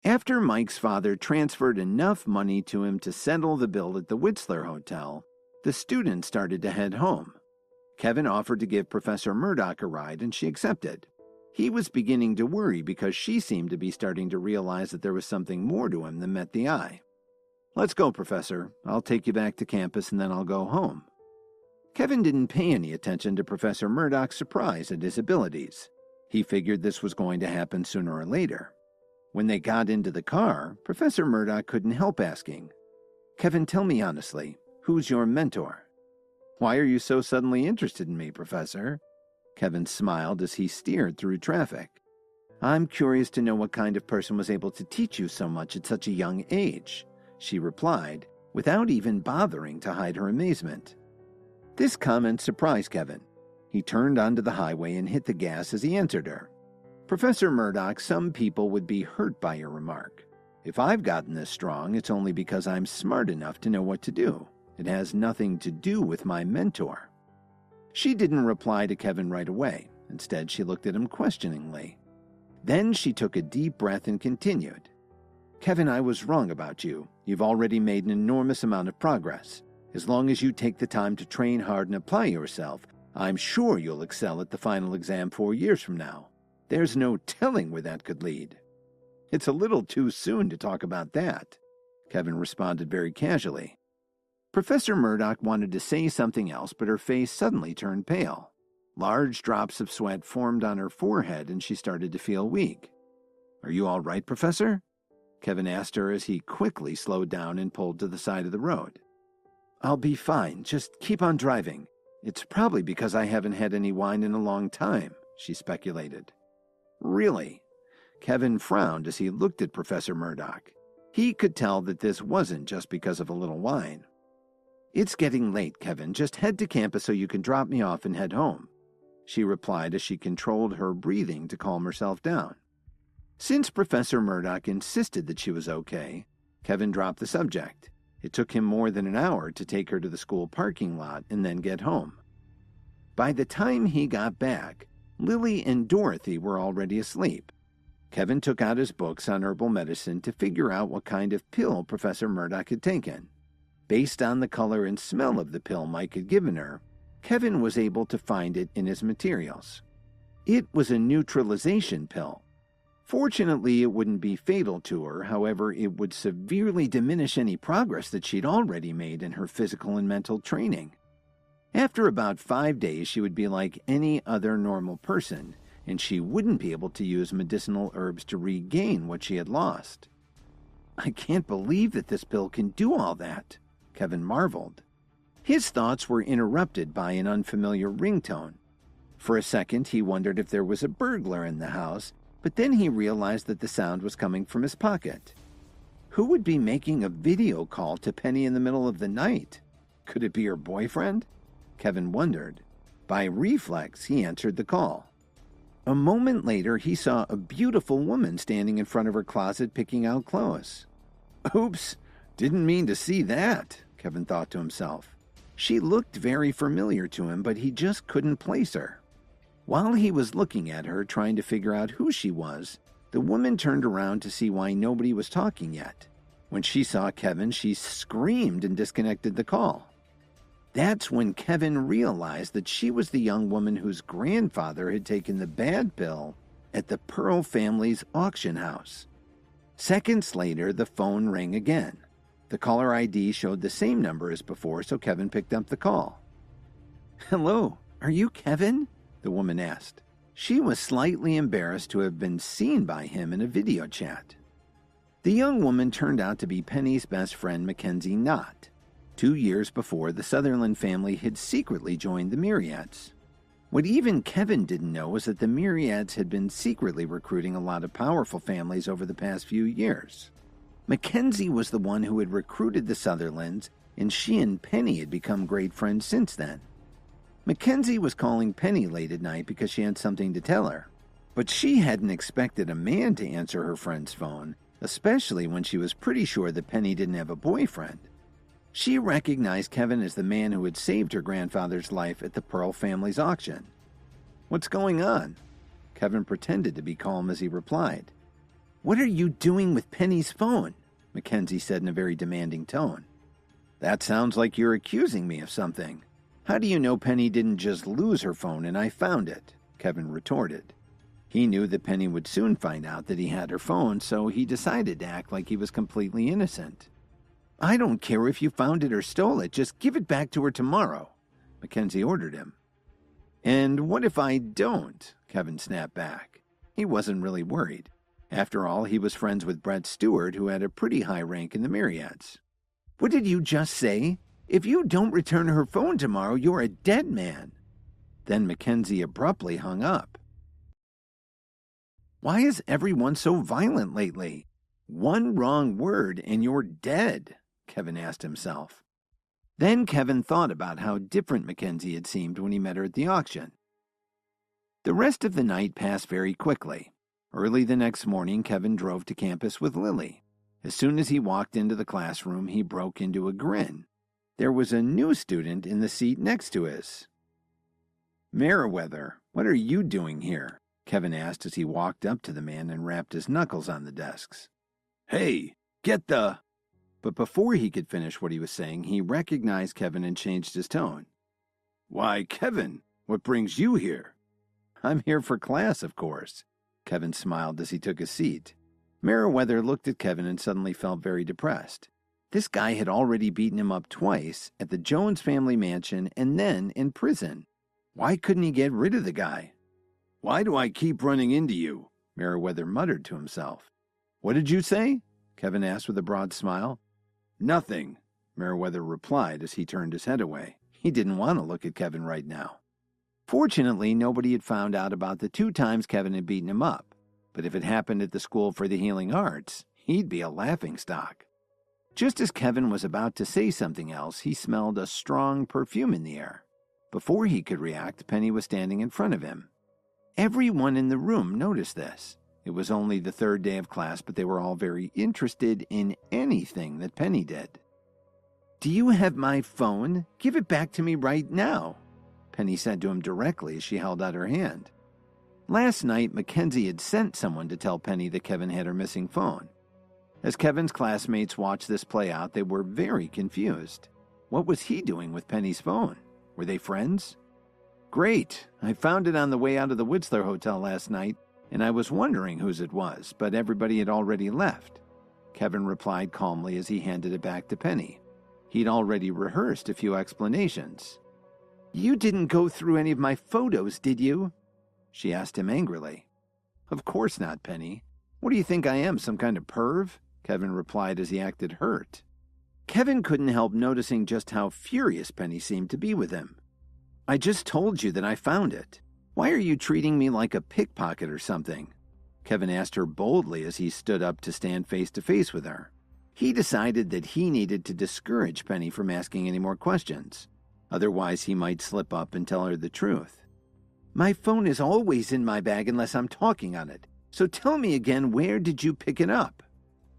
After Mike's father transferred enough money to him to settle the bill at the Whistler Hotel, the students started to head home. Kevin offered to give Professor Murdoch a ride, and she accepted. He was beginning to worry because she seemed to be starting to realize that there was something more to him than met the eye. "Let's go, Professor. I'll take you back to campus and then I'll go home." Kevin didn't pay any attention to Professor Murdoch's surprise at his abilities. He figured this was going to happen sooner or later. When they got into the car, Professor Murdoch couldn't help asking, "Kevin, tell me honestly, who's your mentor?" "Why are you so suddenly interested in me, Professor?" Kevin smiled as he steered through traffic. "I'm curious to know what kind of person was able to teach you so much at such a young age," she replied, without even bothering to hide her amazement. This comment surprised Kevin. He turned onto the highway and hit the gas as he answered her. "Professor Murdoch, some people would be hurt by your remark. If I've gotten this strong, it's only because I'm smart enough to know what to do. It has nothing to do with my mentor." She didn't reply to Kevin right away. Instead, she looked at him questioningly. Then she took a deep breath and continued. "Kevin, I was wrong about you. You've already made an enormous amount of progress. As long as you take the time to train hard and apply yourself, I'm sure you'll excel at the final exam 4 years from now. There's no telling where that could lead." "It's a little too soon to talk about that," Kevin responded very casually. Professor Murdoch wanted to say something else, but her face suddenly turned pale. Large drops of sweat formed on her forehead, and she started to feel weak. "Are you all right, Professor?" Kevin asked her as he quickly slowed down and pulled to the side of the road. "I'll be fine. Just keep on driving. It's probably because I haven't had any wine in a long time," she speculated. "Really?" Kevin frowned as he looked at Professor Murdoch. He could tell that this wasn't just because of a little wine. "It's getting late, Kevin. Just head to campus so you can drop me off and head home," she replied as she controlled her breathing to calm herself down. Since Professor Murdoch insisted that she was okay, Kevin dropped the subject. It took him more than an hour to take her to the school parking lot and then get home. By the time he got back, Lily and Dorothy were already asleep. Kevin took out his books on herbal medicine to figure out what kind of pill Professor Murdoch had taken. Based on the color and smell of the pill Mike had given her, Kevin was able to find it in his materials. It was a neutralization pill. Fortunately, it wouldn't be fatal to her. However, it would severely diminish any progress that she'd already made in her physical and mental training. After about 5 days, she would be like any other normal person, and she wouldn't be able to use medicinal herbs to regain what she had lost. "I can't believe that this pill can do all that," Kevin marveled. His thoughts were interrupted by an unfamiliar ringtone. For a second, he wondered if there was a burglar in the house, but then he realized that the sound was coming from his pocket. Who would be making a video call to Penny in the middle of the night? Could it be her boyfriend? Kevin wondered. By reflex, he answered the call. A moment later, he saw a beautiful woman standing in front of her closet picking out clothes. "Oops, didn't mean to see that," Kevin thought to himself. She looked very familiar to him, but he just couldn't place her. While he was looking at her, trying to figure out who she was, the woman turned around to see why nobody was talking yet. When she saw Kevin, she screamed and disconnected the call. That's when Kevin realized that she was the young woman whose grandfather had taken the bad pill at the Pearl family's auction house. Seconds later, the phone rang again. The caller ID showed the same number as before, so Kevin picked up the call. "Hello, are you Kevin?" the woman asked. She was slightly embarrassed to have been seen by him in a video chat. The young woman turned out to be Penny's best friend, Mackenzie Knott. 2 years before, the Sutherland family had secretly joined the Myriads. What even Kevin didn't know was that the Myriads had been secretly recruiting a lot of powerful families over the past few years. Mackenzie was the one who had recruited the Sutherlands, and she and Penny had become great friends since then. Mackenzie was calling Penny late at night because she had something to tell her, but she hadn't expected a man to answer her friend's phone, especially when she was pretty sure that Penny didn't have a boyfriend. She recognized Kevin as the man who had saved her grandfather's life at the Pearl family's auction. "What's going on?" Kevin pretended to be calm as he replied. "What are you doing with Penny's phone?" Mackenzie said in a very demanding tone. "That sounds like you're accusing me of something. How do you know Penny didn't just lose her phone and I found it?" Kevin retorted. He knew that Penny would soon find out that he had her phone, so he decided to act like he was completely innocent. "I don't care if you found it or stole it, just give it back to her tomorrow," Mackenzie ordered him. "And what if I don't?" Kevin snapped back. He wasn't really worried. After all, he was friends with Brett Stewart, who had a pretty high rank in the Myriads. "What did you just say? If you don't return her phone tomorrow, you're a dead man." Then Mackenzie abruptly hung up. Why is everyone so violent lately? One wrong word and you're dead, Kevin asked himself. Then Kevin thought about how different Mackenzie had seemed when he met her at the auction. The rest of the night passed very quickly. Early the next morning, Kevin drove to campus with Lily. As soon as he walked into the classroom, he broke into a grin. There was a new student in the seat next to his. "Meriwether, what are you doing here?" Kevin asked as he walked up to the man and rapped his knuckles on the desks. "Hey, get the—" But before he could finish what he was saying, he recognized Kevin and changed his tone. "Why, Kevin, what brings you here?" "I'm here for class, of course." Kevin smiled as he took a seat. Meriwether looked at Kevin and suddenly felt very depressed. This guy had already beaten him up twice, at the Jones family mansion and then in prison. Why couldn't he get rid of the guy? "Why do I keep running into you?" Meriwether muttered to himself. "What did you say?" Kevin asked with a broad smile. "Nothing," Meriwether replied as he turned his head away. He didn't want to look at Kevin right now. Fortunately, nobody had found out about the 2 times Kevin had beaten him up, but if it happened at the School for the Healing Arts, he'd be a laughingstock. Just as Kevin was about to say something else, he smelled a strong perfume in the air. Before he could react, Penny was standing in front of him. Everyone in the room noticed this. It was only the 3rd day of class, but they were all very interested in anything that Penny did. "Do you have my phone? Give it back to me right now," Penny said to him directly as she held out her hand. Last night, Mackenzie had sent someone to tell Penny that Kevin had her missing phone. As Kevin's classmates watched this play out, they were very confused. What was he doing with Penny's phone? Were they friends? "Great. I found it on the way out of the Whistler Hotel last night, and I was wondering whose it was, but everybody had already left," Kevin replied calmly as he handed it back to Penny. He'd already rehearsed a few explanations. "You didn't go through any of my photos, did you?" she asked him angrily. "Of course not, Penny. What do you think I am, some kind of perv?" Kevin replied as he acted hurt. Kevin couldn't help noticing just how furious Penny seemed to be with him. "I just told you that I found it. Why are you treating me like a pickpocket or something?" Kevin asked her boldly as he stood up to stand face to face with her. He decided that he needed to discourage Penny from asking any more questions. Otherwise, he might slip up and tell her the truth. "My phone is always in my bag unless I'm talking on it. So tell me again, where did you pick it up?"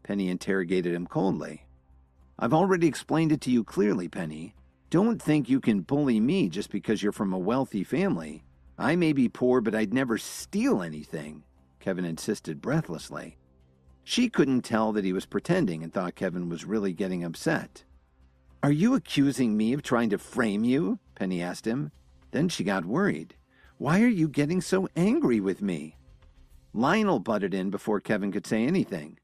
Penny interrogated him coldly. "I've already explained it to you clearly, Penny. Don't think you can bully me just because you're from a wealthy family. I may be poor, but I'd never steal anything," Kevin insisted breathlessly. She couldn't tell that he was pretending and thought Kevin was really getting upset. "Are you accusing me of trying to frame you?" Penny asked him. Then she got worried. "Why are you getting so angry with me?" Lionel butted in before Kevin could say anything.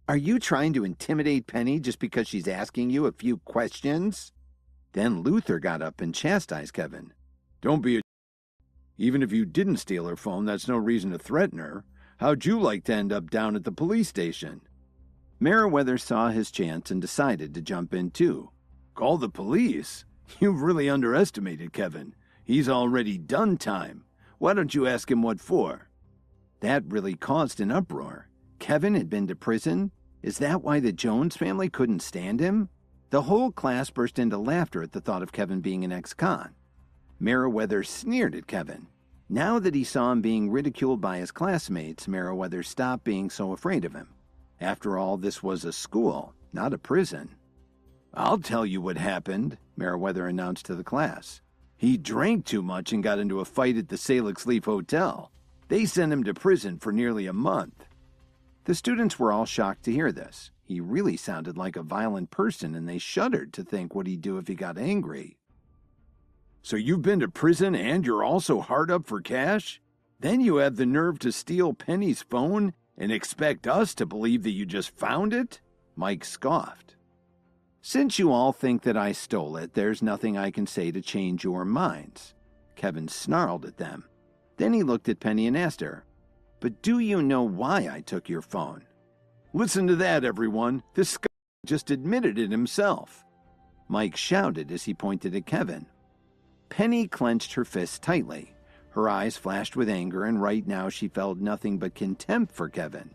"Are you trying to intimidate Penny just because she's asking you a few questions?" Then Luther got up and chastised Kevin. "Don't be a... Even if you didn't steal her phone, that's no reason to threaten her. How'd you like to end up down at the police station?" Meriwether saw his chance and decided to jump in too. "Call the police? You've really underestimated Kevin. He's already done time. Why don't you ask him what for?" That really caused an uproar. Kevin had been to prison? Is that why the Jones family couldn't stand him? The whole class burst into laughter at the thought of Kevin being an ex-con. Meriwether sneered at Kevin. Now that he saw him being ridiculed by his classmates, Meriwether stopped being so afraid of him. After all, this was a school, not a prison. "I'll tell you what happened," Meriwether announced to the class. "He drank too much and got into a fight at the Salix Leaf Hotel. They sent him to prison for nearly a month." The students were all shocked to hear this. He really sounded like a violent person, and they shuddered to think what he'd do if he got angry. "So you've been to prison and you're also hard up for cash? Then you have the nerve to steal Penny's phone and expect us to believe that you just found it?" Mike scoffed. "Since you all think that I stole it, there's nothing I can say to change your minds." Kevin snarled at them. Then he looked at Penny and asked her, "But do you know why I took your phone?" "Listen to that, everyone. This guy just admitted it himself," Mike shouted as he pointed at Kevin. Penny clenched her fists tightly. Her eyes flashed with anger, and right now she felt nothing but contempt for Kevin.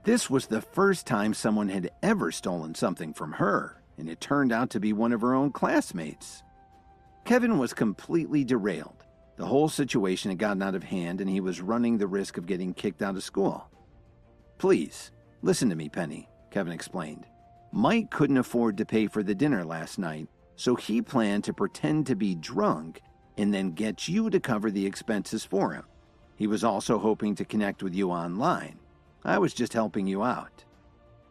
This was the first time someone had ever stolen something from her, and it turned out to be one of her own classmates. Kevin was completely derailed. The whole situation had gotten out of hand, and he was running the risk of getting kicked out of school. "Please, listen to me, Penny," Kevin explained. "Mike couldn't afford to pay for the dinner last night, so he planned to pretend to be drunk and then get you to cover the expenses for him. He was also hoping to connect with you online. I was just helping you out."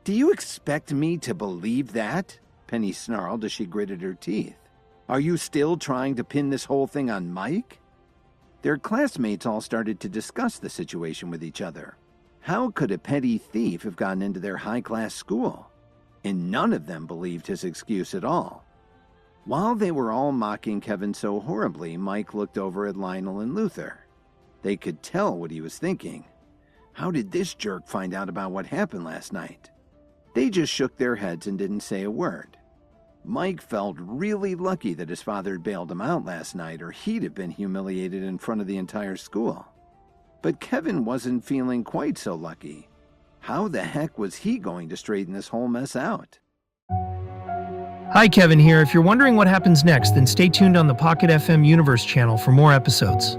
"Do you expect me to believe that?" Penny snarled as she gritted her teeth. "Are you still trying to pin this whole thing on Mike?" Their classmates all started to discuss the situation with each other. How could a petty thief have gotten into their high-class school? And none of them believed his excuse at all. While they were all mocking Kevin so horribly, Mike looked over at Lionel and Luther. They could tell what he was thinking. How did this jerk find out about what happened last night? They just shook their heads and didn't say a word. Mike felt really lucky that his father had bailed him out last night, or he'd have been humiliated in front of the entire school. But Kevin wasn't feeling quite so lucky. How the heck was he going to straighten this whole mess out? Hi, Kevin here. If you're wondering what happens next, then stay tuned on the Pocket FM Universe channel for more episodes.